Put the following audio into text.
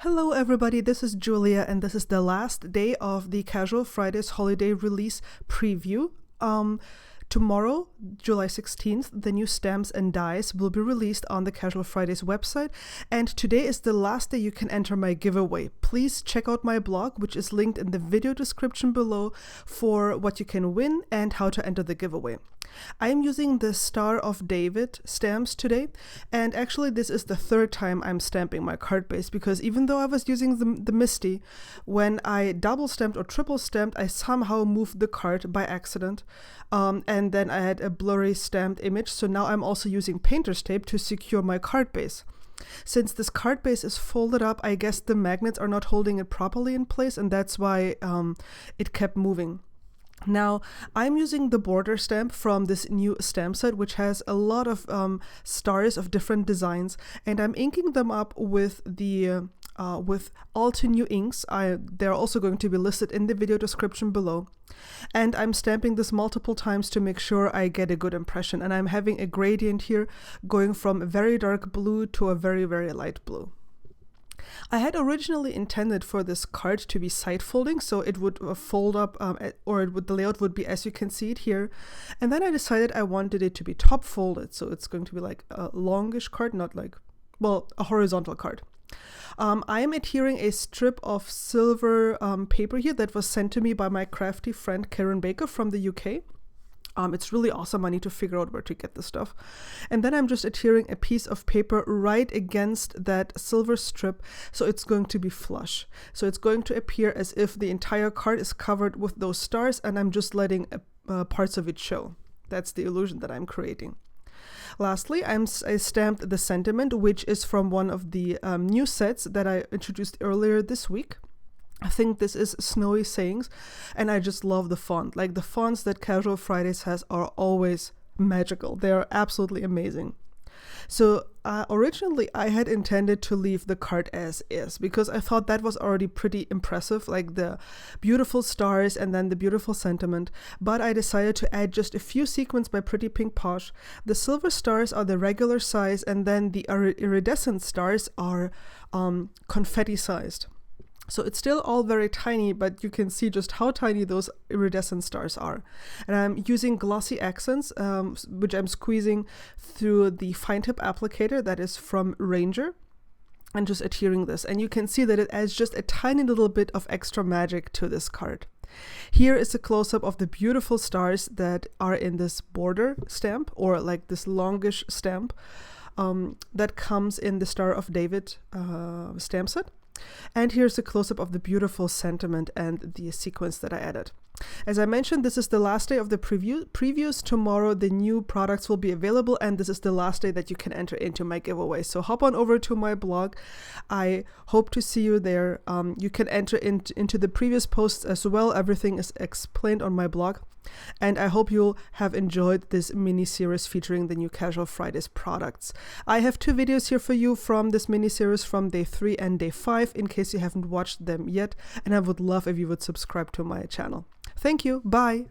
Hello everybody, this is Julia and this is the last day of the Casual Fridays holiday release preview. Tomorrow, July 16th, the new stamps and dies will be released on the Casual Fridays website, and today is the last day you can enter my giveaway. Please check out my blog, which is linked in the video description below, for what you can win and how to enter the giveaway. I am using the Star of David stamps today, and actually this is the third time I'm stamping my card base, because even though I was using the Misty, when I double stamped or triple stamped, I somehow moved the card by accident. And then I had a blurry stamped image, so now I'm also using painter's tape to secure my card base. Since this card base is folded up, I guess the magnets are not holding it properly in place, and that's why it kept moving. Now, I'm using the border stamp from this new stamp set, which has a lot of stars of different designs, and I'm inking them up with the with Alto New inks. They're also going to be listed in the video description below. And I'm stamping this multiple times to make sure I get a good impression. And I'm having a gradient here going from a very dark blue to a very, very light blue. I had originally intended for this card to be side folding, so it would fold up, the layout would be as you can see it here. And then I decided I wanted it to be top folded, so it's going to be like a longish card, not like, well, a horizontal card. I am adhering a strip of silver paper here that was sent to me by my crafty friend Karen Baker from the UK. It's really awesome. I need to figure out where to get this stuff. And then I'm just adhering a piece of paper right against that silver strip, so it's going to be flush. So it's going to appear as if the entire card is covered with those stars, and I'm just letting parts of it show. That's the illusion that I'm creating. Lastly, I stamped the sentiment, which is from one of the new sets that I introduced earlier this week. I think this is Snowy Sayings, and I just love the font. Like, the fonts that Casual Fridays has are always magical. They are absolutely amazing. So originally I had intended to leave the card as is, because I thought that was already pretty impressive, like the beautiful stars and then the beautiful sentiment. But I decided to add just a few sequins by Pretty Pink Posh. The silver stars are the regular size, and then the iridescent stars are confetti sized. So it's still all very tiny, but you can see just how tiny those iridescent stars are. And I'm using glossy accents, which I'm squeezing through the fine tip applicator that is from Ranger, and just adhering this. And you can see that it adds just a tiny little bit of extra magic to this card. Here is a close-up of the beautiful stars that are in this border stamp, or like this longish stamp that comes in the Star of David stamp set. And here's a close-up of the beautiful sentiment and the sequence that I added. As I mentioned, this is the last day of the previews. Tomorrow the new products will be available, and this is the last day that you can enter into my giveaway. So hop on over to my blog. I hope to see you there. You can enter into the previous posts as well. Everything is explained on my blog. And I hope you'll have enjoyed this mini-series featuring the new Casual Fridays products. I have 2 videos here for you from this mini-series from day 3 and day 5, in case you haven't watched them yet, and I would love if you would subscribe to my channel. Thank you. Bye.